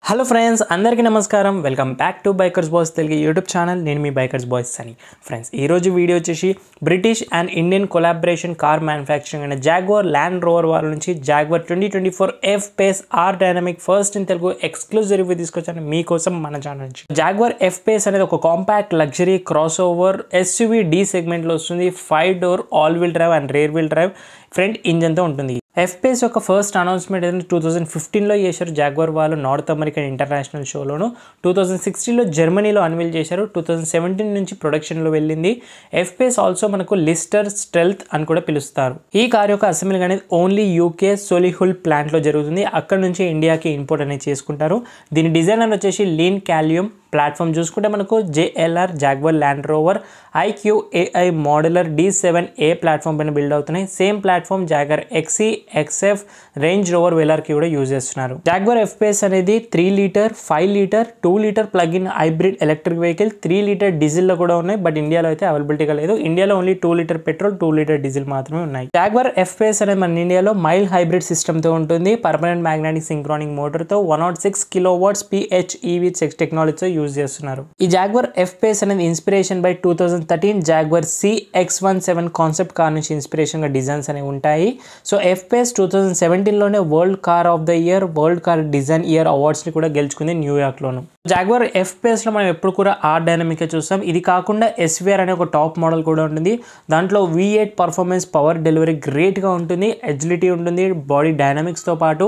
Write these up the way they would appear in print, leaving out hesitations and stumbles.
Hello friends, అందరికీ నమస్కారం. Welcome back to bikers boys Telugu YouTube channel. నేను మీ బైకర్స్ బాయ్స్ అని. ఫ్రెండ్స్, ఈరోజు వీడియో వచ్చేసి British and Indian collaboration car manufacturing అయిన జాగ్వార్ ల్యాండ్ రోవర్ వాళ్ళ నుంచి Jaguar 2024 F pace R dynamic first in Telugu exclusive review తీసుకొచ్చాను మీకోసం మన ఛానల్ నుంచి. జాగ్వార్ ఎఫ్ పేస్ అనేది ఒక compact luxury cross over SUV D సెగ్మెంట్లో వస్తుంది. 5 door all wheel drive and rear wheel drive front ఇంజన్తో ఉంటుంది. ఎఫ్ పేస్ యొక్క ఫస్ట్ అనౌన్స్మెంట్ ఏదైతే 2015లో చేశారు జాగ్వార్ వాళ్ళు నార్త్ అమెరికన్ ఇంటర్నేషనల్ షోలోను. 2016లో జర్మనీలో అన్వీల్ చేశారు. 2017 నుంచి ప్రొడక్షన్లో వెళ్ళింది. ఎఫ్ పేస్ ఆల్సో మనకు లిస్టర్ స్టెల్త్ అని కూడా పిలుస్తారు. ఈ కార్ యొక్క అసెంబ్లీ అనేది ఓన్లీ యూకే సోలిహుల్ ప్లాంట్లో జరుగుతుంది. అక్కడ నుంచి ఇండియాకి ఇంపోర్ట్ అనేది చేసుకుంటారు. దీని డిజైనర్ వచ్చేసి లీన్ క్యాలియం. ప్లాట్ఫామ్ చూసుకుంటే మనకు JLR Jaguar Land Rover IQAI modular D7A platform పైన బిల్డ్ అవుతున్నాయి. Same platform Jaguar XE XF Range Rover వెలార్కి కూడా యూజ్ చేస్తున్నారు. జాగ్వార్ ఎఫ్ పేస్ అనేది 3 litre 5 litre 2 litre plug in hybrid electric vehicle. 3 litre డీజిల్లో కూడా ఉన్నాయి, బట్ ఇండియాలో అయితే అవైలబిలిటీగా లేదు. ఇండియాలో only 2 litre petrol 2 litre diesel మాత్రమే ఉన్నాయి. జాగ్వార్ ఎఫ్ పేస్ అనేది మన ఇండియాలో మైల్డ్ హైబ్రిడ్ సిస్టమ్తో ఉంటుంది. పర్మనెంట్ మ్యాగ్నెటిక్ సింక్రానిక్ మోటార్తో 106 kW PHEV టెక్నాలజీతో యూజ్ చేస్తున్నారు. ఈ జాగ్వార్ ఎఫ్ పేస్ అనేది inspiration by 2013 Jaguar CX-17 concept car నుంచి ఇన్స్పిరేషన్ గా డిజైన్స్ అనేవి ఉంటాయి. సో ఎఫ్ పేస్ 2017లోనే world car of the year, world car design year awards ని కూడా గెలుచుకుంది న్యూయార్క్ లోను. జాగ్వార్ ఎఫ్ పేస్ లో మనం ఎప్పుడు కూడా ఆర్ డైనమిక్ చూస్తాం. ఇది కాకుండా SVR అనే ఒక టాప్ మోడల్ కూడా ఉంటుంది. దాంట్లో V8 performance power delivery great గా ఉంటుంది, ఎజిలిటీ ఉంటుంది, బాడీ డైనమిక్స్ తో పాటు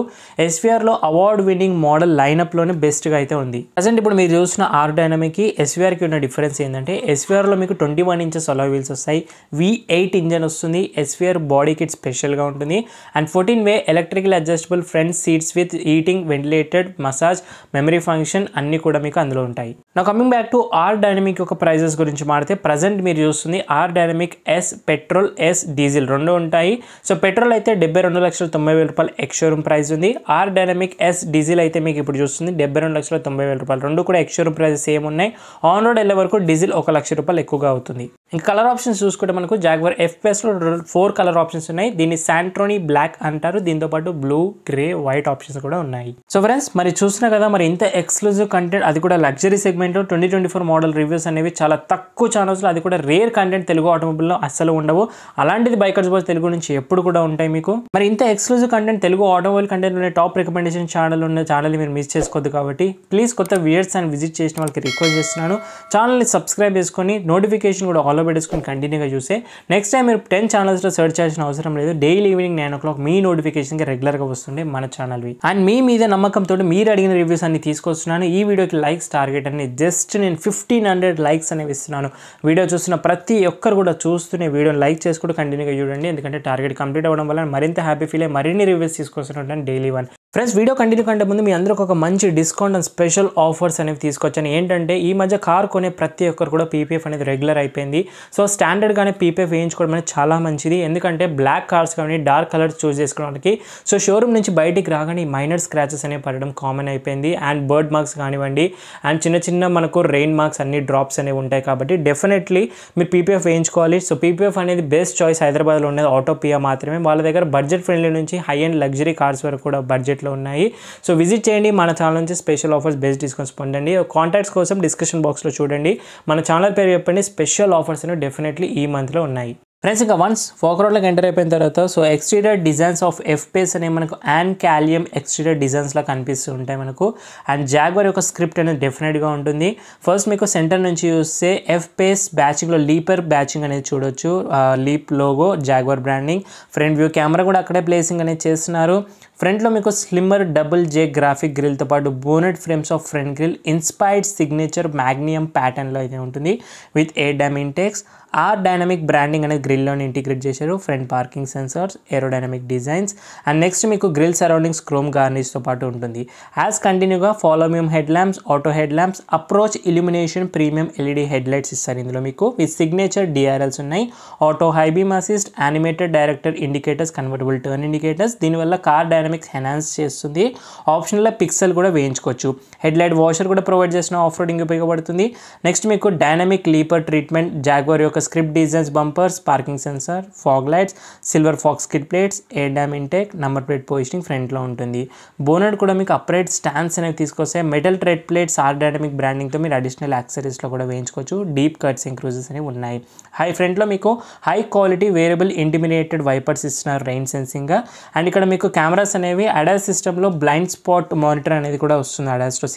SVR లో అవార్డ్ విన్నింగ్ మోడల్ లైనప్ లోనే బెస్ట్ గా అయితే ఉంది. ప్రజెంట్ ఇప్పుడు మీరు చూసిన ఆర్ డైనమిక్ కి SVR కి ఉన్న డిఫరెన్స్ ఏంటంటే SVR లో మీకు 21 ఇంచెస్ అలా వీల్స్ వస్తాయి. V8 ఇంజన్ వస్తుంది. SVR బాడీ కిట్ స్పెషల్ గా ఉంటుంది. And 14-way electrical adjustable front seats with heating, ventilated, massage, memory function అన్ని కూడా మీకు అందులో ఉంటాయి. నా coming back to R dynamic యొక్క ప్రైజెస్ గురించి మాడితే ప్రజెంట్ మీరు చూస్తుంది R dynamic S petrol, S diesel రెండు ఉంటాయి. సో పెట్రోల్ అయితే 72,90,000 రూపాయలు ఎక్స్ షోరూమ్ ప్రైస్ ఉంది. ఆర్ డైనమిక్ S డీజిల్ అయితే మీకు ఇప్పుడు చూస్తుంది 72,90,000 రూపాయలు. రెండు కూడా ఎక్స్ షోరూమ్ ప్రైజెస్ సేమ్ ఉన్నాయి. ఆన్ రోడ్ వెళ్ళే వరకు డీజిల్ 1,00,000 రూపాయలు ఎక్కువగా అవుతుంది. ఇంకా కలర్ ఆప్షన్స్ చూసుకుంటే మనకు జాగ్వార్ ఎఫ్ పేస్ లో 4 కలర్ ఆప్షన్స్ ఉన్నాయి. దీన్ని శాంట్రోనీ బ్లాక్ అంటారు. దీంతో పాటు బ్లూ, గ్రే, వైట్ ఆప్షన్స్ కూడా ఉన్నాయి. సో ఫ్రెండ్స్, మరి చూస్తున్నా కదా, మరి ఇంత ఎక్స్క్లూజివ్ కంటెంట్, అది కూడా లగ్జరీ సెగ్మెంట్ లో 2024 మోడల్ రివ్యూస్ అనేవి చాలా తక్కువ ఛానల్స్ లో, అది కూడా రేర్ కంటెంట్ తెలుగు ఆటోమొబైల్ లో అస్సలు ఉండవు. అలాంటిది బైకర్స్ బాయ్స్ తెలుగు నుంచి ఎప్పుడు కూడా ఉంటాయి మీకు. మరి ఇంత exclusive content Telugu automobile content ఉన్న టాప్ రికమెండేషన్ ఛానల్ ఉన్న ఛానల్ మీరు మిస్ చేసుకోవద్దు. కాబట్టి ప్లీజ్ కొత్త వ్యూయర్స్ అండ్ విజిట్ చేసిన వాళ్ళకి రిక్వెస్ట్ చేస్తున్నాను, ఛానల్ని సబ్స్క్రైబ్ చేసుకొని నోటిఫికేషన్ కూడా ఆల్ పెట్టేసుకొని కంటిన్యూగా చూస్తే నెక్స్ట్ టైం మీరు 10 ఛానల్స్లో సెర్చ్ చేయాల్సిన అవసరం లేదు. డైలీ ఈవినింగ్ 9 o'clock మీ నోటిఫికేషన్కి రెగ్యులర్గా వస్తుండే మన ఛానల్వి. అండ్ మీ మీద నమ్మకంతో మీరు అడిగిన రివ్యూస్ అన్ని తీసుకొస్తున్నాను. ఈ వీడియోకి లైక్స్ టార్గెట్ అని జస్ట్ నేను 1500 లైక్స్ అనేవి ఇస్తున్నాను. వీడియో చూస్తున్న ప్రతి ఒక్కరు కూడా చూస్తూనే వీడియోని లైక్ చేసుకుంటూ కంటిన్యూగా చూడండి. ఎందుకంటే టార్గెట్ కంప్లీట్ అవ్వడం వల్ల మరింత హ్యాపీ ఫీల్ అయ్యి మరిన్ని రివ్యూస్ తీసుకొస్తున్నాను daily one. Friends, video continue కంటే ముందు మీ అందరికి ఒక మంచి డిస్కౌంట్ అండ్ స్పెషల్ ఆఫర్స్ అనేవి తీసుకొచ్చాను. ఏంటంటే ఈ మధ్య కార్ కొనే ప్రతి ఒక్కరు కూడా PPF అనేది రెగ్యులర్ అయిపోయింది. సో స్టాండర్డ్గానే PPF వేయించుకోవడం అనేది చాలా మంచిది. ఎందుకంటే బ్లాక్ కార్స్ కానీ డార్క్ కలర్స్ చూస్ చేసుకోవడానికి సో షోరూమ్ నుంచి బయటికి రాగానే ఈ మైనర్ స్క్రాచెస్ అనేవి పడడం కామన్ అయిపోయింది. అండ్ బర్డ్ మార్క్స్ కానివ్వండి, అండ్ చిన్న చిన్న మనకు రెయిన్ మార్క్స్ అన్ని డ్రాప్స్ అనేవి ఉంటాయి. కాబట్టి డెఫినెట్లీ మీరు PPF వేయించుకోవాలి. సో PPF అనేది బెస్ట్ చాయిస్. హైదరాబాద్లో ఉన్నది ఆటోపియా మాత్రమే. వాళ్ళ దగ్గర బడ్జెట్ ఫ్రెండ్లీ నుంచి హై అండ్ లగ్జరీ కార్స్ వరకు కూడా బడ్జెట్లో ఉన్నాయి. సో విజిట్ చేయండి. మన ఛానల్ నుంచి స్పెషల్ ఆఫర్స్ బెస్ట్ డిస్కౌంట్స్ పొందండి. కాంటాక్ట్స్ కోసం డిస్క్రిప్షన్ బాక్స్లో చూడండి. మన ఛానల్ పేరు చెప్పండి. స్పెషల్ ఆఫర్స్ అనేవి డెఫినెట్లీ ఈ మంత్లో ఉన్నాయి. ఫ్రెండ్స్, ఇంకా వన్స్ ఫోక్ రోడ్లోకి ఎంటర్ అయిపోయిన తర్వాత so exterior designs of F pace అనేవి మనకు యాన్ క్యాలియం ఎక్స్టీరియర్ డిజైన్స్లా కనిపిస్తూ ఉంటాయి మనకు. అండ్ జాగ్వార్ యొక్క స్క్రిప్ట్ అనేది డెఫినెట్గా ఉంటుంది. ఫస్ట్ మీకు సెంటర్ నుంచి చూస్తే ఎఫ్ పేస్ బ్యాచింగ్లో లీపర్ బ్యాచింగ్ అనేది చూడొచ్చు. Leap logo, Jaguar branding, front view camera కూడా అక్కడే ప్లేసింగ్ అనేది చేస్తున్నారు. ఫ్రంట్లో మీకు స్లిమ్మర్ డబుల్ J గ్రాఫిక్ గ్రిల్తో పాటు bonnet frames of front grille inspired signature మ్యాగ్నియం ప్యాటర్న్లో అయితే ఉంటుంది with air dam intakes. R dynamic branding అనేది గ్రిల్లోని ఇంటిగ్రేట్ చేశారు. Front parking sensors, aerodynamic designs. And next మీకు గ్రిల్ సరౌండింగ్స్ క్రోమ్ గార్నిష్తో పాటు ఉంటుంది. యాజ్ కంటిన్యూగా ఫాలోమియం head lamps, auto head lamps, approach illumination, premium LED head lights ఇస్తారు ఇందులో మీకు. విత్ సిగ్నేచర్ DRLs ఉన్నాయి. Auto high beam assist, animated director indicators, convertible turn indicators. దీనివల్ల కార్ డైనమిక్స్ ఎన్హాన్స్ చేస్తుంది. ఆప్షనల్గా పిక్సెల్ కూడా వేయించుకోవచ్చు. హెడ్ లైట్ వాషర్ కూడా ప్రొవైడ్ చేసిన ఆఫ్ రోడింగ్ ఉపయోగపడుతుంది. నెక్స్ట్ మీకు డైనమిక్ లీపర్ ట్రీట్మెంట్, జాగ్వార్ యొక్క script designs, bumpers, parking sensor, fog lights, silver faux skid plates, air dam intake, number plate positioning ఫ్రంట్లో ఉంటుంది. బోనెట్ కూడా మీకు అప్రైట్ స్టాండ్స్ అనేవి తీసుకొస్తే metal tread plates R dynamic బ్రాండింగ్తో మీరు అడిషనల్ యాక్సరీస్లో కూడా వేయించుకోవచ్చు. డీప్ కట్స్ ఇంక్రూజెస్ అనేవి ఉన్నాయి. ఫ్రంట్లో మీకు హై క్వాలిటీ వేరియబుల్ ఇంటిమినేటెడ్ వైపర్స్ ఇస్తున్నారు రెయిన్ సెన్సింగ్గా. అండ్ ఇక్కడ మీకు కెమెరాస్ అనేవి అడాస్ సిస్టంలో బ్లైండ్ స్పాట్ మానిటర్ అనేది కూడా వస్తుంది అడాస్లో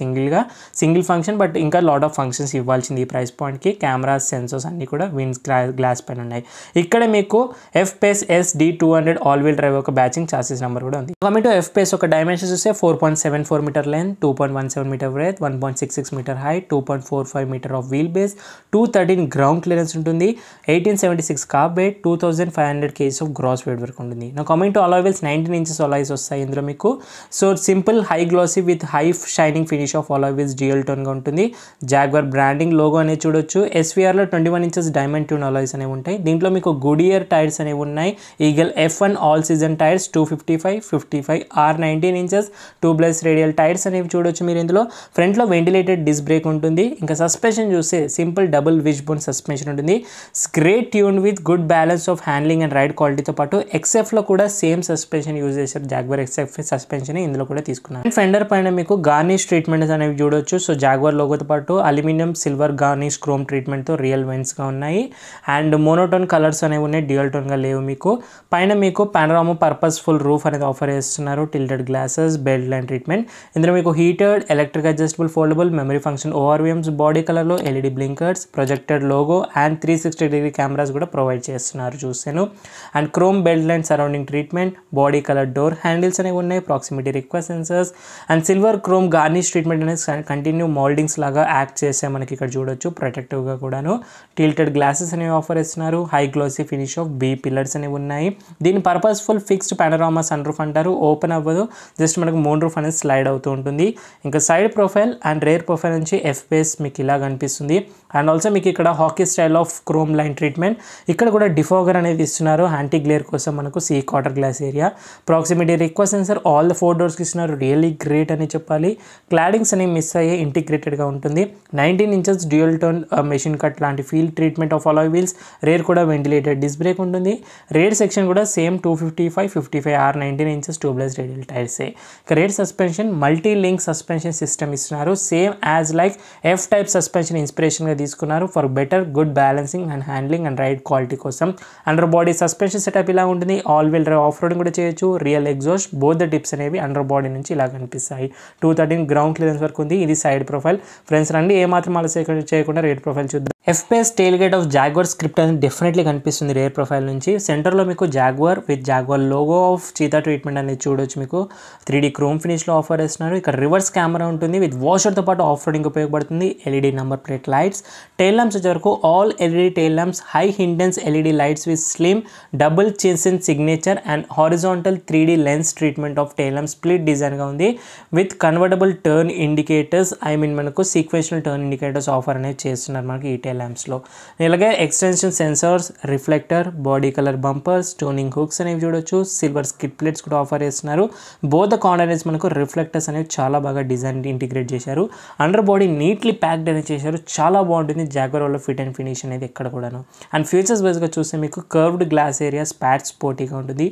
సింగిల్ ఫంక్షన్, బట్ ఇంకా లాట్ ఆఫ్ ఫంక్షన్స్ ఇవ్వాల్సింది ఈ ప్రైస్ పాయింట్కి. కెమెరాస్, సెన్సర్స్ అన్నీ కూడా విండ్స్ గ్లాస్ పైన ఉన్నాయి. ఇక్కడ మీకు FPS SD200 all wheel drive ఒక బ్యాచింగ్ చాసిస్ నెంబర్ కూడా ఉంది. కమింగ్ టు FPS ఒక డైమెన్షన్స్ చూస్తే 4.74 metre length, 2.17 metre breadth, 1.66 metre height, 2.45 metre of wheel base, 213 ground clearance ఉంటుంది, 1876 kerb weight, 2500 kgs of gross weight వరకు ఉంటుంది. నా coming to alloy wheels 19 inches alloys వస్తాయి ఇందులో మీకు. So simple high glossy with high shining finish of alloy wheels dual టోన్గా ఉంటుంది. Jaguar branding logo అనేది చూడొచ్చు. SVRలో 21 ఇంచెస్ డైమండ్ ట్యూన్ అలాయ్స్ అనేవి ఉంటాయి. దీంట్లో మీకు గుడియర్ టైర్స్ అనేవి ఉన్నాయి. Eagle F1 all season tyres 255, 55 R19 inches 2+ radial tyres అనేవి చూడొచ్చు మీరు ఇందులో. ఫ్రంట్లో వెంటిలేటెడ్ డిస్క్ బ్రేక్ ఉంటుంది. ఇంకా సస్పెన్షన్ చూస్తే simple double wishbone suspension ఉంటుంది. Great tune with good balance of handling and ride క్వాలిటీతో పాటు XFలో కూడా సేమ్ సస్పెన్షన్ యూజ్ చేశారు. జాగ్వార్ XF సస్పెన్షన్ ఇందులో కూడా తీసుకున్నారు. ఫెండర్ పైన మీకు గార్నిష్ ట్రీట్మెంట్స్ అనేవి చూడొచ్చు. సో జాగ్వార్ లోగోతో పాటు అల్యూమినియం, సిల్వర్ గార్నిష్, క్రోమ్ ట్రీట్మెంట్తో రియల్ వెంట్స్గా ఉన్నాయి. అండ్ మోనోటోన్ కలర్స్ అనేవి ఉన్నాయి, డ్యూయల్ టోన్గా లేవు మీకు. పైన మీకు పానోరామా పర్పస్ఫుల్ రూఫ్ అనేది ఆఫర్ చేస్తున్నారు. Tilted glasses, belt line treatment. ఇందులో మీకు heated, electric adjustable foldable, memory function ORVMs, body కలర్లో LED blinkers, projected logo and 360-degree cameras కూడా ప్రొవైడ్ చేస్తున్నారు చూసాను. And chrome belt line surrounding treatment, body colour door handles అనేవి ఉన్నాయి, proximity request sensors and silver chrome garnish treatment అనేది continue moultings లాగా act చేసే మనకి ఇక్కడ చూడొచ్చు. ప్రొటెక్టివ్గా కూడాను టిల్టెడ్ గ్లాసెస్ అనేవి ఆఫర్ ఇస్తున్నారు. High glossy finish of B pillars అనేవి ఉన్నాయి. దీని purposeful fixed panorama sun roof అంటారు. ఓపెన్ అవ్వదు, జస్ట్ మనకు మూన్ రూఫ్ అనేది స్లైడ్ అవుతూ ఉంటుంది. ఇంకా side profile and rear profile నుంచి FPS మీకు ఇలా కనిపిస్తుంది. అండ్ ఆల్సో మీకు ఇక్కడ hockey style of chrome line treatment. ఇక్కడ కూడా డిఫాగర్ అనేది ఇస్తున్నారు యాంటీ గ్లేర్ కోసం మనకు C quarter glass area. Proximity request sensor all the 4 డోర్స్కి ఇస్తున్నారు. రియల్లీ గ్రేట్ అని చెప్పాలి. క్లాడింగ్స్ అనేవి మిస్ అయ్యే ఇంటిగ్రేటెడ్గా ఉంటుంది. 19 inches dual tone machine cut లాంటి field treatment of alloy wheels. Rear కూడా వెంటిలేటెడ్ డిస్క్ బ్రేక్ ఉంటుంది. రేర్ సెక్షన్ కూడా సేమ్ 255, 55 R19 ఇంచెస్ 2+ రేడియల్ టైర్సే. ఇక rear suspension multi link suspension system ఇస్తున్నారు. Same as like F type suspension ఇన్స్పిరేషన్గా తీసుకున్నారు for better good balancing and handling and ride quality కోసం. Under body suspension setup ఇలా ఉంటుంది. All wheel drive off roading కూడా చేయొచ్చు. Real exhaust both the tips అనేవి under body నుంచి ఇలా కనిపిస్తాయి. 213 గ్రౌండ్ క్లియరెన్స్ వరకు ఉంది. ఇది సైడ్ ప్రొఫైల్. ఫ్రెండ్స్ రండి ఏమాత్రం ఆలస్యం చేయకుండా రేర్ ప్రొఫైల్ చూద్దాం. FPS tailgate of Jaguar script అనేది డెఫినెట్లీ కనిపిస్తుంది రేర్ ప్రొఫైల్ నుంచి. సెంటర్లో మీకు Jaguar with Jaguar logo of cheetah treatment అనేది చూడొచ్చు. మీకు 3D క్రోమ్ ఫినిష్లో ఆఫర్ చేస్తున్నారు. ఇక్కడ రివర్స్ కెమెరా ఉంటుంది విత్ వాషర్తో పాటు ఆఫ్ రోడింగ్ ఉపయోగపడుతుంది. LED number plate lights, tail lamps వచ్చే వరకు all LED tail lamps, high హిండెన్స్ LED lights with slim double చిన్సిన్ signature and horizontal 3D lens treatment of tail lamp split డిజైన్గా ఉంది విత్ కన్వర్టబుల్ టర్న్ ఇండికేటర్స్. మనకు sequential turn indicators offer అనేది చేస్తున్నారు మనకి ఈ టెయిల్ ల్యాంప్స్లో. ఇలాగే extension sensors, reflector, body colour bumpers, towing hooks అనేవి చూడొచ్చు. సిల్వర్ స్కిడ్ ప్లేట్స్ కూడా ఆఫర్ చేస్తున్నారు. బోత్ ద కాండనెట్స్ మనకు రిఫ్లెక్టర్స్ అనేవి చాలా బాగా డిజైన్ ఇంటిగ్రేట్ చేశారు. అండర్ బాడీ నీట్లీ ప్యాక్డ్ అనేది చేశారు. చాలా బాగుంటుంది జాగ్వార్ వల్ల ఫిట్ అండ్ ఫినిష్ అనేది ఎక్కడ కూడాను. అండ్ ఫీచర్స్ వైజ్గా చూస్తే మీకు కర్వ్డ్ గ్లాస్ ఏరియా, స్పాట్ స్పోర్టీగా ఉంటుంది.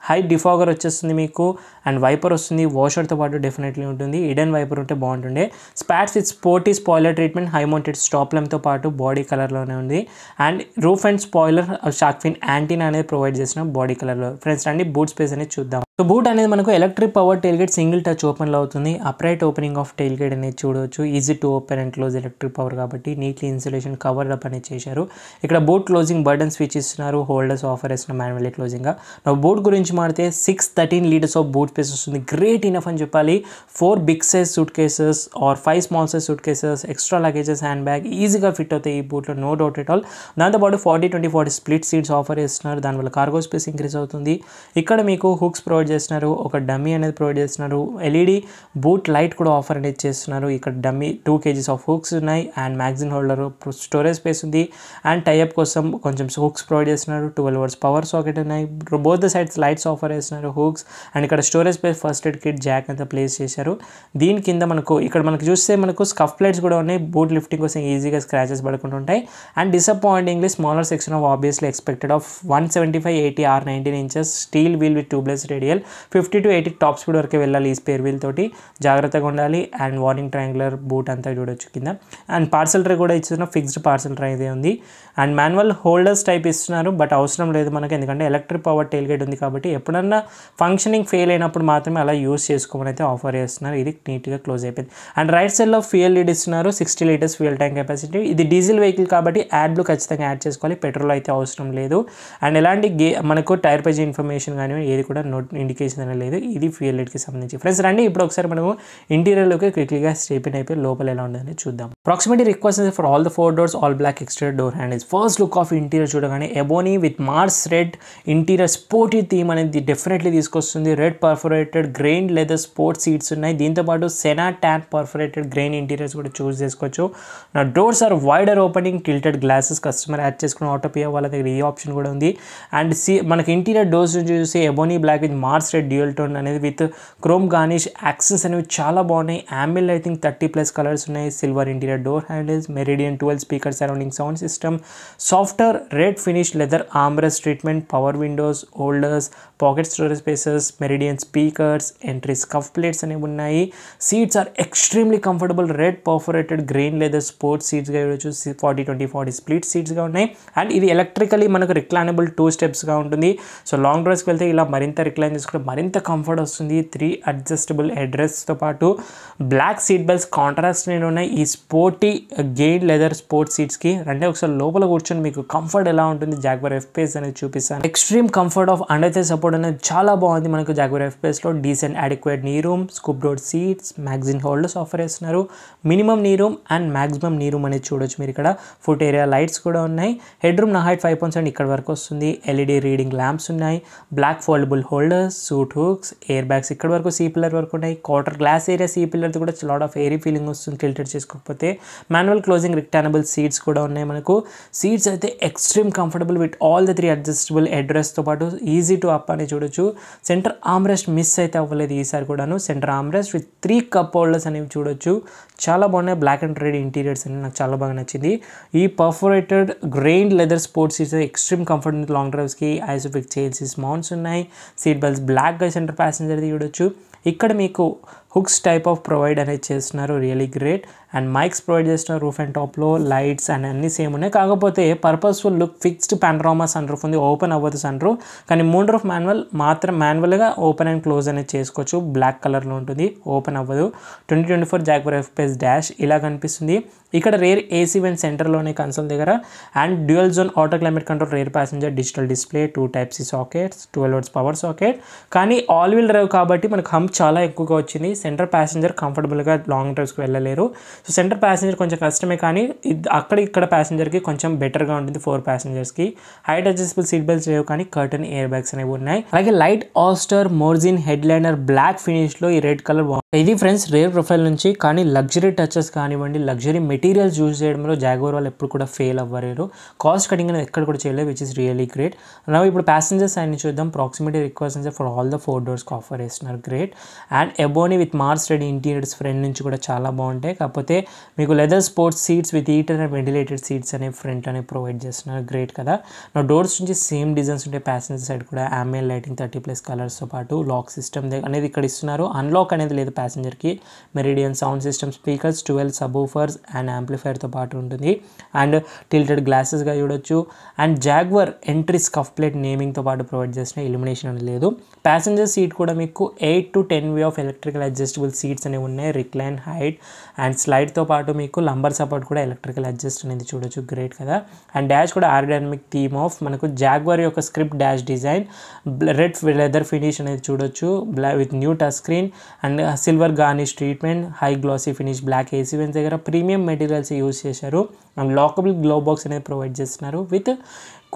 హై డిఫాగర్ వచ్చేస్తుంది మీకు అండ్ వైపర్ వస్తుంది. వాషర్తో పాటు డెఫినెట్లీ ఉంటుంది. ఇడెన్ వైపర్ ఉంటే బాగుంటుండే. Spots with sporty spoiler treatment, high mounted stop ల్యాంప్తో పాటు బాడీ కలర్లోనే ఉంది. And roof and spoiler shark fin antenna అనేది ప్రొవైడ్ చేసిన బాడీ కలర్లో. ఫ్రెండ్స్ రండి బూట్ స్పేస్ అనేది చూద్దాం. సో బూట్ అనేది మనకు electric power tailgate single touch ఓపెన్లో అవుతుంది. Upright opening of tailgate అనేది చూడవచ్చు. Easy to open and close electric power కాబట్టి నీట్లీ ఇన్సులేషన్ కవర్ అప్ అనేది చేశారు. ఇక్కడ బూట్ క్లోజింగ్ బటన్ స్విచ్ ఇస్తున్నారు. హోల్డర్స్ ఆఫర్ చేస్తున్న మాన్యువల్లీ క్లోజింగ్గా. నా బూట్ గురించి మాడితే 613 లీటర్స్ ఆఫ్ బూట్ స్పేస్ వస్తుంది. గ్రేట్ ఇనఫ్ అని చెప్పాలి. 4 big size suitcases or 5 small size suitcases, extra luggages, hand bag ఈజీగా ఫిట్ అవుతాయి ఈ బూట్లో, నో డౌట్ ఎట్ ఆల్. దాంతోపాటు 40-20-40 స్ప్లిట్ సీట్స్ ఆఫర్ చేస్తున్నారు. దానివల్ల కార్గో స్పేస్ ఇంక్రీజ్ అవుతుంది. ఇక్కడ మీకు హుక్స్ ప్రొవైడ్ చేస్తున్నారు, ఒక డమ్మీ అనేది ప్రొవైడ్ చేస్తున్నారు, ఎల్ఈడి బూట్ లైట్ కూడా ఆఫర్ అనేది చేస్తున్నారు. ఇక్కడ డమ్మీ 2 kgs ఆఫ్ హుక్స్ ఉన్నాయి and magazine holder, storage space ఉంది అండ్ టైఅప్ కోసం కొంచెం హుక్స్ ప్రొవైడ్ చేస్తున్నారు. 12 volts పవర్ సాకెట్ ఉన్నాయి. Both the sides lights offer చేస్తున్నారు, హుక్స్ అండ్ ఇక్కడ storage space, first aid kit, Jack అంతా ప్లేస్ చేశారు. దీని కింద మనకు చూస్తే మనకు స్కఫ్ ప్లేట్స్ కూడా ఉన్నాయి, బూట్ లిఫ్టింగ్ కోసం ఈజీగా స్క్రాచెస్ పడకుండా ఉంటాయి. And disappointingly smaller section of obviously expected of 175/80 or 19 inches steel wheel with tubeless radial, 50 to 80 top speed వరకు వెళ్ళాలి ఈ స్పేర్ వీల్ తోటి, జాగ్రత్తగా ఉండాలి. అండ్ వార్నింగ్ ట్రయాంగులర్ బూట్ అంతా చూడొచ్చు కింద. అండ్ పార్సల్ ట్రే కూడా ఇస్తున్న ఫిక్స్డ్ పార్సల్ ట్రే అయితే ఉంది. అండ్ మాన్యువల్ హోల్డర్స్ టైప్ ఇస్తున్నారు, బట్ అవసరం లేదు మనకి, ఎందుకంటే ఎలక్ట్రిక్ పవర్ టెయిల్ గేట్ ఉంది కాబట్టి ఎప్పుడన్నా ఫంక్షనింగ్ ఫెయిల్ అయినప్పుడు మాత్రమే అలా యూస్ చేసుకోమని అయితే ఆఫర్ చేస్తున్నారు. ఇది నీట్గా క్లోజ్ అయిపోయింది. అండ్ రైట్ సైడ్లో ఫ్యూయల్ లీడ్ ఇస్తున్నారు, 60 liters ఫ్యూయల్ ట్యాంక్ కెపాసిటీ. ఇది డీజిల్ వెహికల్ కాబట్టి యాడ్ బ్లూ ఖచ్చితంగా యాడ్ చేసుకోవాలి, పెట్రోల్ అయితే అవసరం లేదు. అండ్ ఎలాంటి మనకు టైర్ పేజ్ ఇన్ఫర్మేషన్ కానీ ఏది కూడా ఇండికేషన్ అనేది లేదు. ఇది ఫ్యూయల్ లీడ్కి సంబంధించి. ఫ్రెండ్స్ రండి ఇప్పుడు ఒకసారి మనము ఇంటీరియర్లోకి క్విక్లీగా స్టెప్ ఇన్ అయిపోయి లోపల ఎలా ఉందని చూద్దాం. Proximity request for all the 4 doors, all black exterior door handles. First look of interior చూడగానే ebony with Mars red interior sporty theme అనేది డెఫినెట్లీ తీసుకొస్తుంది. Red perforated grain leather sports seats ఉన్నాయి, దీంతోపాటు సెనా ట్యాన్ పర్ఫొరేటెడ్ గ్రెయిన్ ఇంటీరియర్స్ కూడా choose చేసుకోవచ్చు. నా doors are wider opening tilted glasses, customer add చేసుకున్న ఆటోపియా వాళ్ళ దగ్గర ఈ ఆప్షన్ కూడా ఉంది. అండ్ మనకి ఇంటీరియర్ డోర్స్ నుంచి చూస్తే ebony black with Mars red dual tone అనేది విత్ క్రోమ్ గార్నిష్ యాక్సెస్ అనేవి చాలా బాగున్నాయి. అంబిల్ లైటింగ్ 30+ కలర్స్ ఉన్నాయి. Silver interior door handles, Meridian 12 speaker surrounding sound system, softer red finish leather armrest treatment, power windows, holders, pocket storage spaces, Meridian speakers, entry scuff plates అనేవి ఉన్నాయి. Seats are extremely comfortable, red perforated grain leather sports సీట్స్గా ఇవ్వచ్చు, 40-20-40 split సీట్స్గా ఉన్నాయి. And ఇది electrically మనకు reclinable 2 steps ఉంటుంది. So long డ్రైవ్స్కి వెళ్తే ఇలా మరింత రిక్లైన్ చేసుకుంటే మరింత కంఫర్ట్ వస్తుంది. 3 adjustable హెడ్రెస్ట్తో పాటు బ్లాక్ సీట్ బెల్ట్స్ కాంట్రాస్ట్ నేను ఉన్నాయి ఈ స్పోర్టీ గెయిన్ లెదర్ స్పోర్ట్స్ సీట్స్కి. అంటే ఒకసారి లోపల కూర్చొని మీకు కంఫర్ట్ ఎలా ఉంటుంది జాగ్వర్ ఎఫ్పిఎస్ అనేది చూపిస్తాను. Extreme comfort of under thigh support అనేది చాలా బాగుంది మనకు జాగ్వర్ ఎఫ్పిఎస్లో. Decent adequate knee room, scoop door seats, magazine holders offer చేస్తున్నారు. Minimum knee room and maximum knee room అనేది చూడొచ్చు మీరు ఇక్కడ. ఫుట్ ఏరియా లైట్స్ కూడా ఉన్నాయి. హెడ్ రూమ్ నా హైట్ 5.7 ఇక్కడ వరకు వస్తుంది. ఎల్ఈడి రీడింగ్ ల్యాంప్స్ ఉన్నాయి. Black foldable holders, suit hooks, air bags ఇక్కడ వరకు సీ పిల్లర్ వరకు ఉన్నాయి. క్వార్టర్ గ్లాస్ ఏరియా సీ పిల్లర్తో కూడా లాట్ ఆఫ్ ఎయిరీ ఫీలింగ్ వస్తుంది టిల్టెడ్ చేసుకోకపోతే. మాన్యువల్ క్లోజింగ్ రిక్టానబుల్ సీట్స్ కూడా ఉన్నాయి మనకు. సీట్స్ అయితే extreme comfortable with all the 3 adjustable హెడ్రెస్ట్తో పాటు ఈజీ టు అప్ అని చూడొచ్చు. సెంటర్ ఆర్మ్రెస్ట్ మిస్ అయితే అవ్వలేదు ఈసారి కూడాను. Centre armrest with 3 cup holders అనేవి చూడొచ్చు. చాలా బాగున్నాయి. బ్లాక్ అండ్ రెడ్ ఇంటీరియర్స్ అని నాకు చాలా బాగా నచ్చింది. ఈ perforated grain leather sports seats extreme comfort ఉంది లాంగ్ డ్రైవ్స్కి. ఐసోఫిక్ చైల్సీస్ మౌంట్స్ ఉన్నాయి. సీట్ బెల్ట్స్ బ్లాక్గా సెంటర్ ప్యాసింజర్ది చూడొచ్చు. ఇక్కడ మీకు హుక్స్ టైప్ ఆఫ్ ప్రొవైడ్ అనేది చేస్తున్నారు, really great. And mics provide చేస్తున్నారు రూఫ్ అండ్ టాప్లో. లైట్స్ అండ్ అన్నీ సేమ్ ఉన్నాయి, కాకపోతే purposeful look fixed panorama sun roof ఉంది. ఓపెన్ అవ్వదు సన్ రూఫ్, కానీ మూన్ రూఫ్ మాన్యువల్గా ఓపెన్ అండ్ క్లోజ్ అనేది చేసుకోవచ్చు. బ్లాక్ కలర్లో ఉంటుంది, ఓపెన్ అవ్వదు. 2024 జాగ్వర్ ఎఫ్పిఎస్ డాష్ ఇలా కనిపిస్తుంది. ఇక్కడ రేర్ ఏసీ వెంట్ సెంటర్లోనే కన్సోల్ దగ్గర. And dual zone auto climate control, rear passenger digital display, 2 Type-C sockets, 12 volts power socket. కానీ ఆల్ వీల్ డ్రైవ్ కాబట్టి మనకు హంప్ చాలా ఎక్కువగా వచ్చింది. సెంటర్ ప్యాసింజర్ కంఫర్టబుల్గా లాంగ్ డ్రైవ్స్కి వెళ్ళలేరు. సో సెంటర్ ప్యాసింజర్ కొంచెం కష్టమే, కానీ ఇక్కడ ప్యాసింజర్కి కొంచెం బెటర్గా ఉంటుంది 4 passengers. Height adjustable seat belts లేవు, కానీ కర్టన్ ఎయిర్ బ్యాగ్స్ అనేవి ఉన్నాయి. అలాగే light oyster Morzine headliner black ఫినిష్లో ఈ రెడ్ కలర్. ఇది ఫ్రెండ్స్ రేర్ ప్రొఫైల్ నుంచి, కానీ లగ్జరీ టచెస్ కానివ్వండి, లగ్జరీ మెటీరియల్స్ యూజ్ చేయడంలో జాగ్వర్ వాళ్ళు ఎప్పుడు కూడా ఫెయిల్ అవ్వలేరు. కాస్ట్ కటింగ్ అనేది ఎక్కడ కూడా చేయలేదు, విచ్ ఇస్ రియలీ గ్రేట్. నా ఇప్పుడు ప్యాసింజర్ సైడ్ నుంచి చూద్దాం. Proximity request for all the 4 doors offer చేస్తున్నారు, great. And ebony with Mars red interiors front నుంచి కూడా చాలా బాగుంటాయి, కాకపోతే మీకు leather sports seats with heater and ventilated seats అనేవి ఫ్రంట్ అనేవి ప్రొవైడ్ చేస్తున్నారు, గ్రేట్ కదా. నా డోర్స్ నుంచి సేమ్ డిజైన్స్ ఉంటాయి. ప్యాసింజర్ సైడ్ కూడా ambient లైటింగ్ 30+ కలర్స్తో పాటు లాక్ సిస్టమ్ అనేది ఇక్కడ ఇస్తున్నారు. అన్లాక్ అనేది లేదు ప్యాసింజర్కి. Meridian sound system, speakers, 12 subwoofers and యాంప్లిఫైర్తో పాటు ఉంటుంది. అండ్ టిల్టెడ్ గ్లాసెస్గా చూడొచ్చు. And Jaguar entry scuff plate నేమింగ్తో పాటు ప్రొవైడ్ చేసిన ఇల్యూమినేషన్ అనేది లేదు. ప్యాసింజర్ సీట్ కూడా మీకు 8 to 10 way of electrical adjustable seats అనేవి ఉన్నాయి. రిక్లైన్ హైట్ అండ్ స్లైడ్తో పాటు మీకు లంబర్ సపోర్ట్ కూడా ఎలక్ట్రికల్ అడ్జస్ట్ అనేది చూడొచ్చు, గ్రేట్ కదా. అండ్ డాష్ కూడా ఏరోడైనమిక్ థీమ్ ఆఫ్ మనకు జాగ్వర్ యొక్క script dash design. Red leather finish అనేది చూడొచ్చు with new touch screen and silver garnish treatment, high glossy finish, black AC vents దగ్గర ప్రీమియం మెటీరియల్స్ యూజ్ చేశారు. అండ్ లాకబుల్ గ్లో బాక్స్ అనేది provide చేస్తున్నారు with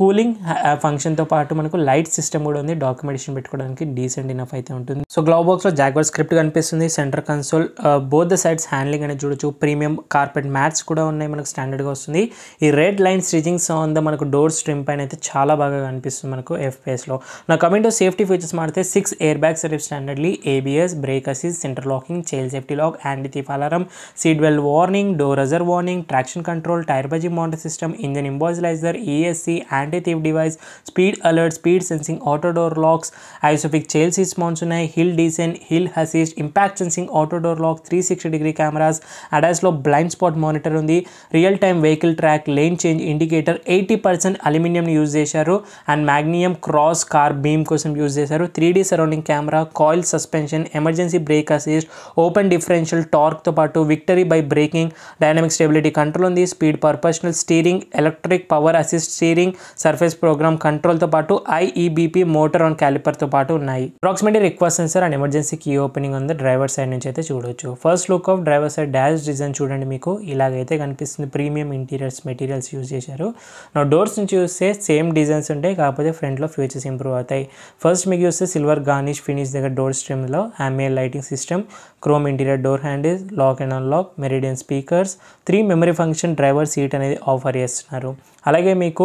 cooling ఫంక్షన్తో పాటు మనకు లైట్ సిస్టమ్ కూడా ఉంది, డాక్యుమెంటేషన్ పెట్టుకోవడానికి డీసెంట్ ఇనఫ్ అయితే ఉంటుంది. సో గ్లవ్ బాక్స్లో జాగ్వార్ స్క్రిప్ట్ కనిపిస్తుంది, centre console, both the sides handling అనేది చూడొచ్చు, ప్రీమియం కార్పెట్ మ్యాట్స్ కూడా ఉన్నాయి, మనకు స్టాండర్డ్గా వస్తుంది. ఈ red line stitchings on the మనకు డోర్ స్ట్రిమ్ పైన అయితే చాలా బాగా కనిపిస్తుంది మనకు FPS లో. నా కమింగ్ టు సేఫ్టీ ఫీచర్స్ మాడితే 6 ఎయిర్ బ్యాగ్స్ అనేవి standardly, ABS, brake assist, centre locking, child safety lock, anti thief alarm, seat belt warning, door hazard warning, traction control, tyre buzzing monitor system, engine immobiliser, ESC, anti thief device, speed alert, speed sensing, auto door locks, isofix child seats mounts ఉన్నాయి, hill descent, hill assist, impact sensing, auto door lock, 360-degree cameras, అడాస్లో blind spot monitor ఉంది, real time vehicle track, lane change indicator, 80% aluminium use చేశారు and magnesium cross car beam కోసం use చేశారు, 3D surrounding camera, coil suspension, emergency brake assist, open differential టార్క్తో పాటు victory by braking, dynamic stability control ఉంది, speed proportional steering, electric power assist steering, surface program కంట్రోల్తో పాటు IEBP motor on క్యాలిపర్తో పాటు ఉన్నాయి. Approximately request sensor and emergency key opening ఉంది driver side నుంచి అయితే చూడొచ్చు. First look of driver side dash design చూడండి, మీకు ఇలాగైతే కనిపిస్తుంది. ప్రీమియం ఇంటీరియర్స్ మెటీరియల్స్ యూజ్ చేశారు. నా డోర్స్ నుంచి చూస్తే సేమ్ డిజైన్స్ ఉంటాయి, కాకపోతే ఫ్రంట్లో ఫీచర్స్ ఇంప్రూవ్ అవుతాయి. ఫస్ట్ మీకు చూస్తే సిల్వర్ గార్నిష్ ఫినిష్ దగ్గర డోర్ స్ట్రిమ్లో ambient lighting system, chrome interior door handles, lock and unlock, Meridian speakers, 3 memory function driver seat అనేది ఆఫర్ చేస్తున్నారు. అలాగే మీకు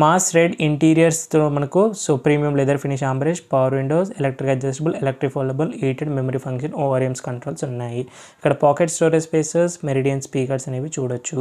మాస్ రెడ్ ఇంటీరియర్స్తో మనకు premium leather finish armrest, power windows, electric adjustable, electric foldable, heated memory function, ORMs controls ఉన్నాయి. ఇక్కడ pocket storage spaces, Meridian speakers అనేవి చూడొచ్చు.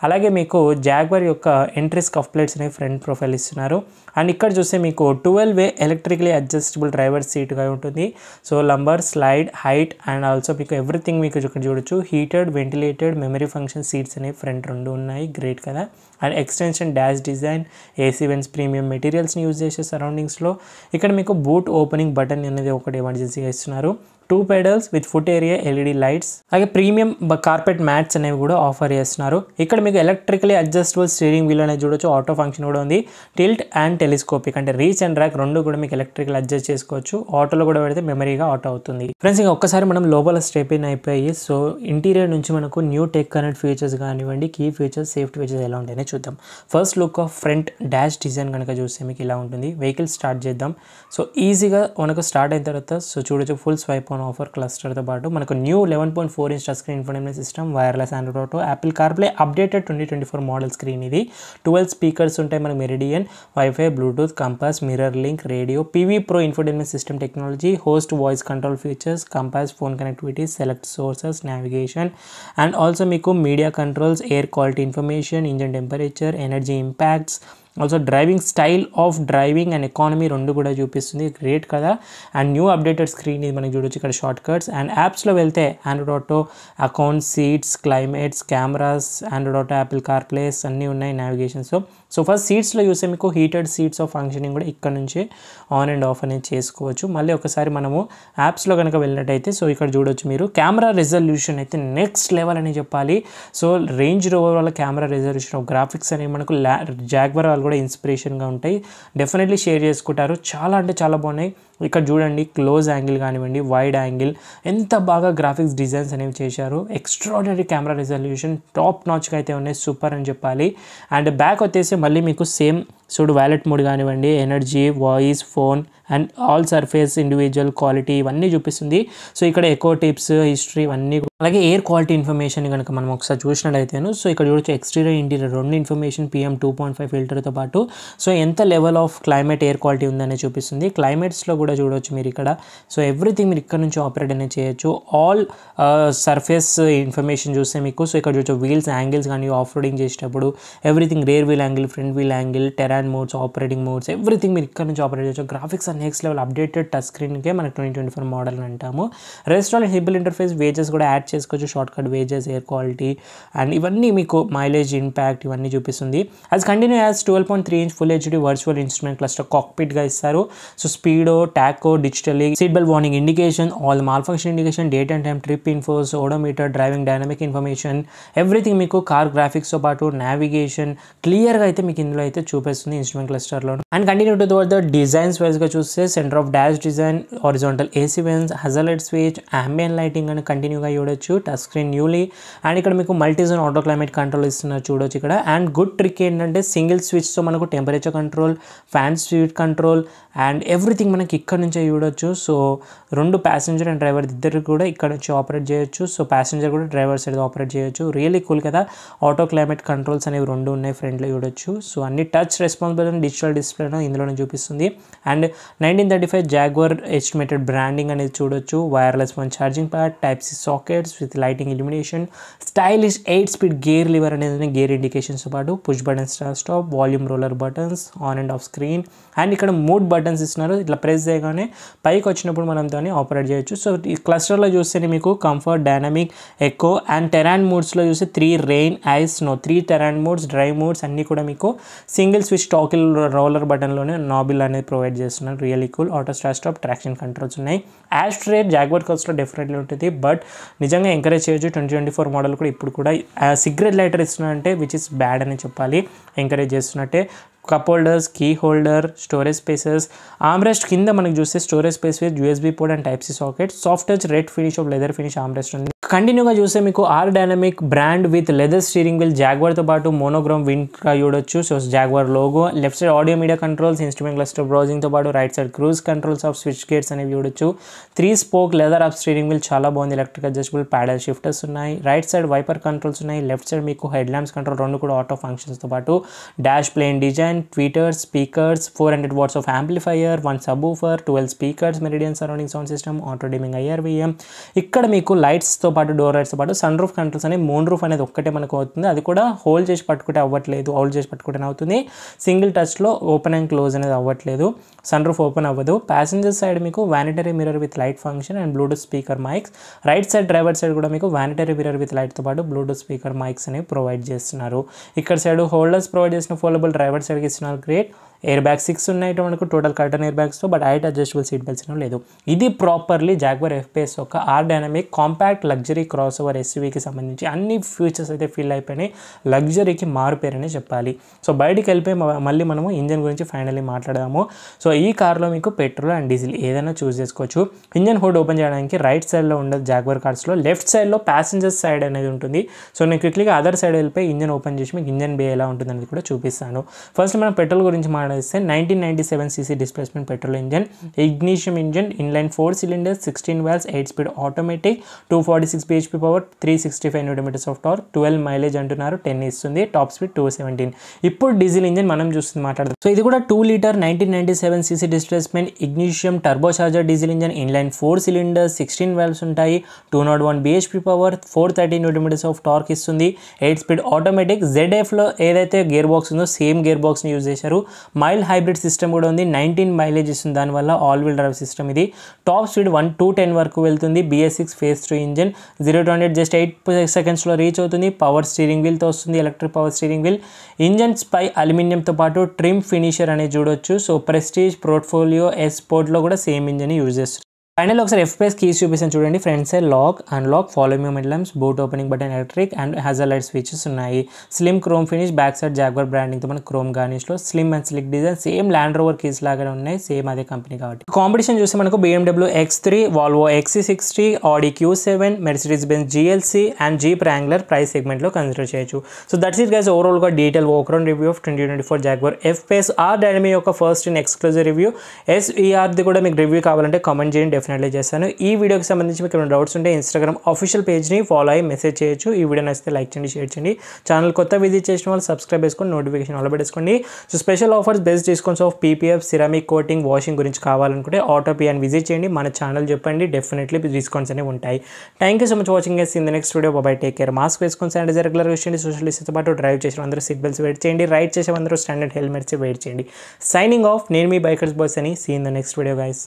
అలాగే మీకు జాగ్వార్ యొక్క ఎంట్రీ స్కఫ్ ప్లేట్స్ అనేవి ఫ్రంట్ ప్రొఫైల్ ఇస్తున్నారు. అండ్ ఇక్కడ చూస్తే మీకు 12-way ఎలక్ట్రికలీ అడ్జస్టబుల్ డ్రైవర్ సీట్గా ఉంటుంది. So lumbar, slide, height and also మీకు ఎవ్రీథింగ్ మీకు ఇక్కడ చూడొచ్చు. Heated, ventilated, memory function seats అనేవి ఫ్రంట్ 2 ఉన్నాయి. గ్రేట్ కదా. And extension dash design, AC vents, premium మెటీరియల్స్ని యూజ్ చేసే సరౌండింగ్స్లో. ఇక్కడ మీకు బూట్ ఓపెనింగ్ బటన్ అనేది ఒకటి ఎమర్జెన్సీగా ఇస్తున్నారు. 2 pedals with foot area, LED lights, అలాగే ప్రీమియం కార్పెట్ మ్యాట్స్ అనేవి కూడా ఆఫర్ చేస్తున్నారు. ఇక్కడ మీకు ఎలక్ట్రికలీ అడ్జస్టబుల్ స్టీరింగ్ వీల్ అనేది చూడొచ్చు. ఆటో ఫంక్షన్ కూడా ఉంది. టిల్ట్ అండ్ టెలిస్కోపిక్ అంటే రీచ్ అండ్ ర్యాక్ 2 కూడా మీకు ఎలక్ట్రికల్ అడ్జస్ట్ చేసుకోవచ్చు. ఆటోలో కూడా పెడితే మెమరీగా ఆటో అవుతుంది. ఫ్రెండ్స్ ఇంకా ఒక్కసారి మనం లోపల స్టెప్ ఇన్ అయిపోయి సో ఇంటీరియర్ నుంచి మనకు న్యూ టెక్ కనెక్ట్ ఫీచర్స్ కానివ్వండి, కీ ఫీచర్స్, సేఫ్టీ ఫీచర్స్ ఎలా ఉంటాయని చూద్దాం. First look of front dash design కనుక చూస్తే మీకు ఇలా ఉంటుంది. వెహికల్ స్టార్ట్ చేద్దాం. సో ఈజీగా మనకు స్టార్ట్ అయిన తర్వాత సో చూడొచ్చు ఫుల్ స్వైప్ ఆన్ ఆఫర్ క్లస్టర్తో పాటు మనకు new 11.4-inch touch screen infotainment system, wireless Android auto, Apple CarPlay updated 2024 model screen ఇది. 12 స్పీకర్స్ ఉంటాయి మనకు, Meridian, wifi, Bluetooth, compass, mirror link, radio, PV Pro infotainment system technology, host voice control features, compass, phone connectivity, select sources, navigation and also మీకు media controls, air quality information, engine temperature, energy impacts, also driving style of driving and economy 2 కూడా చూపిస్తుంది. Great కదా. And new updated screen ఇది మనకి చూడొచ్చు. ఇక్కడ short cuts and యాప్స్లో వెళ్తే Android auto, account, seats, climates, cameras, Android auto, Apple CarPlays అన్నీ ఉన్నాయి. నావిగేషన్స్. సో ఫస్ట్ సీట్స్లో చూస్తే మీకు హీటెడ్ సీట్స్ ఆఫ్ ఫంక్షనింగ్ కూడా ఇక్కడ నుంచే ఆన్ అండ్ ఆఫ్ అనేది చేసుకోవచ్చు. మళ్ళీ ఒకసారి మనము యాప్స్లో కనుక వెళ్ళినట్టయితే సో ఇక్కడ చూడొచ్చు మీరు కెమెరా రెజల్యూషన్ అయితే నెక్స్ట్ లెవెల్ అని చెప్పాలి. సో రేంజ్ రోవర్ వల్ల కెమెరా రెజల్యూషన్ గ్రాఫిక్స్ అనేవి మనకు జాగ్వార్ కూడా ఇన్స్పిరేషన్గా ఉంటాయి. డెఫినెట్లీ షేర్ చేసుకుంటారు. చాలా అంటే చాలా బాగున్నాయి. ఇక్కడ చూడండి క్లోజ్ యాంగిల్ కానివ్వండి, వైడ్ యాంగిల్, ఎంత బాగా గ్రాఫిక్స్ డిజైన్స్ అనేవి చేశారు. ఎక్స్ట్రాడినరీ కెమెరా రెజల్యూషన్ టాప్ నాచ్గా అయితే ఉన్నాయి. సూపర్ అని చెప్పాలి. అండ్ బ్యాక్ వచ్చేసి మళ్ళీ మీకు సేమ్ చూడు వ్యాలెట్ మోడ్ కానివ్వండి, energy, voice, phone and all surface, individual quality ఇవన్నీ చూపిస్తుంది. సో ఇక్కడ ఎకో టిప్స్, హిస్టరీ ఇవన్నీ, అలాగే ఎయిర్ క్వాలిటీ ఇన్ఫర్మేషన్ కనుక మనం ఒకసారి చూసినట్టయితేను సో ఇక్కడ చూడొచ్చు ఎక్స్టీరియర్, ఇంటీరియర్ 2 ఇన్ఫర్మేషన్, PM 2.5 ఫిల్టర్తో పాటు సో ఎంత level of climate, air quality ఉందని చూపిస్తుంది. క్లైమేట్స్లో కూడా చూడవచ్చు మీరు ఇక్కడ. సో ఎవ్రీథింగ్ మీరు ఇక్కడ నుంచి ఆపరేట్ అనేది చేయొచ్చు. ఆల్ సర్ఫేస్ ఇన్ఫర్మేషన్ చూస్తే మీకు సో ఇక్కడ చూడొచ్చు వీల్స్ యాంగిల్స్ కానీ ఆఫ్ రోడింగ్ చేసేటప్పుడు everything, rear wheel angle, front wheel angle, terrain modes, operating modes, everything మీరు ఇక్కడ నుంచి ఆపరేట్ చేయొచ్చు. Graphics next level updated touch స్క్రీన్కే మనకు 2024 మోడల్ అని అంటాము. రెస్టారెంట్ హిబుల్ ఇంటర్ఫేస్, వేజెస్ కూడా యాడ్ చేసుకోవచ్చు. షార్ట్ కట్ వేజెస్, ఎయిర్ క్వాలిటీ అండ్ ఇవన్నీ మీకు మైలేజ్, ఇంపాక్ట్ ఇవన్నీ చూపిస్తుంది. అది continue as 12.3-inch full HD virtual instrument cluster కాక్పిట్గా ఇస్తారు. So speedo, Taco digitally seat belt warning indication, all malfunction indication, date and time, trip infos, odometer, driving dynamic information, everything మీకు car గ్రాఫిక్స్తో పాటు navigation క్లియర్గా అయితే మీకు ఇందులో అయితే చూపిస్తుంది ఇన్స్ట్రుమెంట్ క్లస్టర్లో. And continue to the designs వైజ్గా చూస్తే centre of dash design, horizontal AC vents, hazard switch, ambient lighting అని కంటిన్యూగా చూడొచ్చు. Touch screen newly. అండ్ ఇక్కడ మీకు multi zone auto climate control ఇస్తున్నారు చూడొచ్చు ఇక్కడ. అండ్ గుడ్ ట్రిక్ ఏంటంటే సింగిల్ స్విచ్తో మనకు temperature control, fan speed control and everything మనకి ఇక్కడ నుంచే చూడొచ్చు. సో 2 ప్యాసింజర్ అండ్ డ్రైవర్ ఇద్దరు కూడా ఇక్కడ నుంచి ఆపరేట్ చేయొచ్చు. సో ప్యాసింజర్ కూడా డ్రైవర్ సైడ్ ఆపరేట్ చేయొచ్చు. రియల్లీ కూల్ కదా. ఆటో క్లైమేట్ కంట్రోల్స్ అనేవి 2 ఉన్నాయి ఫ్రంట్లో చూడొచ్చు. సో అన్ని టచ్ రెస్పాన్సిబుల్ అండ్ డిజిటల్ డిస్ప్లేను ఇందులోనే చూపిస్తుంది. అండ్ 1935 జాగ్వర్ ఎస్టిమేటెడ్ బ్రాండింగ్ అనేది చూడొచ్చు. Wireless one charging pad, type C sockets with lighting illumination, stylish 8 speed gear lever అనేది గేర్ ఇండికేషన్స్తో పాటు push button start stop, volume roller buttons, on and off screen. And ఇక్కడ mood buttons ఇస్తున్నారు. ఇట్లా press చేయగానే పైకి వచ్చినప్పుడు మనం దాన్ని ఆపరేట్ చేయొచ్చు. సో ఈ క్లస్టర్లో చూస్తే మీకు comfort, dynamic, eco and terrain మోడ్స్లో చూస్తే 3 rain, ice, snow, 3 terrain modes, dry modes అన్నీ కూడా మీకు సింగిల్ స్విచ్ టాకిల్ రోలర్ బటన్లోనే నాబిల్ అనేది ప్రొవైడ్ చేస్తున్నారు. Really cool. Auto start stop, traction controls ఉన్నాయి. యాష్ రేట్ జాగ్వర్ కార్స్లో డెఫినెట్లీ ఉంటుంది. బట్ నిజంగా ఎంకరేజ్ చేయొచ్చు. 2024 మోడల్ కూడా ఇప్పుడు కూడా సిగరెట్ లైటర్ ఇస్తున్నారంటే విచ్ ఇస్ బ్యాడ్ అని చెప్పాలి. ఎంకరేజ్ చేస్తున్నట్టే. Cup holders, key holder, storage spaces, armrest కింద మనకి చూస్తే storage space with USB port and type C socket, soft touch red finish of leather finish armrest ఉంది. కంటిన్యూగా చూస్తే మీకు R dynamic brand with leather steering wheel, జాగ్వార్తో పాటు monogram విండ్గా చూడొచ్చు. So Jaguar logo, left side audio media controls, instrument cluster బ్రౌజింగ్తో పాటు right side cruise controls of switch gates అనేవి చూడొచ్చు. 3 spoke leather of steering wheel చాలా బాగుంది. ఎలక్ట్రిక్ అడ్జస్టబుల్ ప్యాడల్ షిఫ్టర్స్ ఉన్నాయి. రైట్ సైడ్ వైపర్ కంట్రోల్స్ ఉన్నాయి. లెఫ్ట్ సైడ్ మీకు head lamps control 2 కూడా ఆటో ఫంక్షన్స్తో పాటు dash plane design, tweeters, speakers, 400 watts of amplifier, 1 subwoofer, 12 speakers, meridian surrounding sound system, auto dimming IRVM. ఇక్కడ మీకు లైట్స్తో పాటు డోర్ లైట్స్తో పాటు sun roof controls అనేవి moon roof అనేది ఒక్కటే మనకు అవుతుంది. అది కూడా హోల్డ్ చేసి పట్టుకుంటే అవ్వట్లేదు, హోల్డ్ చేసి పట్టుకుంటే అవుతుంది. సింగిల్ టచ్లో ఓపెన్ అండ్ క్లోజ్ అనేది అవ్వట్లేదు. సన్ రూఫ్ ఓపెన్ అవ్వదు. ప్యాసింజర్ సైడ్ మీకు vanity mirror with light function and Bluetooth speaker mics. Right side driver side కూడా మీకు వానిటరీ మిర్రర్ విత్ లైట్తో పాటు బ్లూటూత్ స్పీకర్ మైక్స్ అనేవి ప్రొవైడ్ చేస్తున్నారు. ఇక్కడ సైడ్ హోల్డర్స్ ప్రొవైడ్ చేసిన ఫోల్డబుల్ డ్రైవర్ సైడ్కి ఇస్తున్నారు. గ్రేట్. ఎయిర్ బ్యాగ్ 6 ఉన్నాయి మనకు టోటల్ కర్టన్ ఎయిర్ బ్యాగ్స్తో, but height adjustable seat belts లేదు. ఇది ప్రాపర్లీ జాగ్వర్ FPS ఒక R dynamic compact luxury cross over SUVకి సంబంధించి అన్ని ఫీచర్స్ అయితే ఫిల్ అయిపోయినాయి. లగ్జరీకి మారుపేరనే చెప్పాలి. సో బయటికి వెళ్ళిపోయి మళ్ళీ మనము ఇంజన్ గురించి ఫైనల్లీ మాట్లాడదాము. సో ఈ కార్లో మీకు పెట్రోల్ అండ్ డీజిల్ ఏదైనా చూస్ చేసుకోవచ్చు. ఇంజన్ హుడ్ ఓపెన్ చేయడానికి రైట్ సైడ్లో ఉండదు జాగ్వర్ కార్స్లో, లెఫ్ట్ సైడ్లో ప్యాసింజర్ సైడ్ అనేది ఉంటుంది. సో నేను క్విక్లీగా అదర్ సైడ్ వెళ్ళిపోయి ఇంజన్ ఓపెన్ చేసి మీకు ఇంజన్ బే ఎలా ఉంటుంది అనేది కూడా చూపిస్తాను. ఫస్ట్ మనం పెట్రోల్ గురించి 1997 cc displacement petrol engine, ignition engine, inline 4 cylinders, 16 valves, 8 speed automatic, 246 bhp power, 365 Nm of torque, 12 mileage అంటున్నారు, 10 ఇస్తుంది, టాప్ స్పీడ్ 217. ఇప్పుడు డీజిల్ ఇంజన్ మనం చూస్తుంది మాట్లాడదాం. సో ఇది కూడా 2 litre 1997 cc displacement ignition turbocharger diesel engine, inline 4 cylinders, 16 valves ఉంటాయి, 201 bhp power, 430 Nm of torque ఇస్తుంది, 8 speed automatic. ZF లో ఏదైతే గేర్ బాక్స్ ఉందో సేమ్ గేర్ బాక్స్ని యూజ్ చేశారు. మైల్డ్ హైబ్రిడ్ సిస్టమ్ కూడా ఉంది, 19 మైలేజ్ ఇస్తుంది. దానివల్ల ఆల్ వీల్ డ్రైవ్ సిస్టమ్ ఇది. టాప్ స్పీడ్ 1-10 వరకు వెళ్తుంది. BS6 phase 3 ఇంజన్, 0-100 జస్ట్ 8 secondsలో రీచ్ అవుతుంది. పవర్ స్టీరింగ్ వీల్తో వస్తుంది, electric power steering wheel. Engines పై అల్యూమినియంతో పాటు ట్రిమ్ ఫినిషర్ అనేది చూడొచ్చు. సో ప్రెస్టీజ్, పోర్ట్ఫోలియో, స్పోర్ట్లో కూడా సేమ్ ఇంజన్ యూజ్ చేస్తారు. ఫైనల్ ఒకసారి FPS కీస్ చూపిస్తాను చూడండి. Front side lock, unlock, follow me lamps, boot opening button, electric and hazard light switches ఉన్నాయి. Slim chrome finish, back side Jaguar బ్రాండింగ్తో మన క్రోమ్ గార్నిష్లో slim and slick design. Same Land Rover keys లాగానే ఉన్నాయి, same అదే company కాబట్టి. Competition చూస్తే మనకు BMW X3, Volvo XC60, Audi Q7, Mercedes Benz GLC and Jeep Wrangler price సెగ్మెంట్లో కన్సిడర్ చేయొచ్చు. సో దట్స్ ఇట్ గైస్, ఓవరాల్గా detail overall review of 2024 Jaguar FPS R dynamic యొక్క ఫస్ట్ ఇన్ ఎక్స్క్లూజివ్ రివ్యూ. SERది కూడా మీకు review కావాలంటే comment చేయండి, definitely చేస్తాను. ఈ వీడియోకి సంబంధించి మీకు ఏమైనా డౌట్స్ ఉంటే ఇన్స్టాగ్రామ్ అఫీషియల్ పేజ్ని ఫాలో అయ్యి మెసేజ్ చేయొచ్చు. ఈ వీడియో నచ్చితే లైక్ చేయండి, షేర్ చేయండి. ఛానల్ కొత్త విజిట్ చేసిన వాళ్ళు సబ్స్క్రైబ్ చేసుకొని నోటిఫికేషన్ ఆల్ పెట్టుకోండి. So special offers, best discounts of PPF, ceramic coating, washing గురించి కావాలనుకుంటే ఆటోపీ అని విజిట్ చేయండి. మన ఛానల్ చెప్పండి, డెఫినెట్లీ డిస్కౌంట్స్ అనేవి ఉంటాయి. Thank you so much watching in the next video. Bye, take care. Mask వేసుకొని శానిటైజర్ రెగ్యులర్ యూస్ చేయండి. సోషల్ డిస్టెన్స్ పాటు డ్రైవ్ చేసిన అందరూ సీట్ బెల్ట్స్ వెయిట్ చేయండి. రైడ్ చేసే అందరూ స్టాండర్డ్ హెల్మెట్స్ వెయిట్ చేయండి. సైనింగ్ ఆఫ్, నేను మీ బైకర్స్ బాయ్స్ అని. See in the next video guys.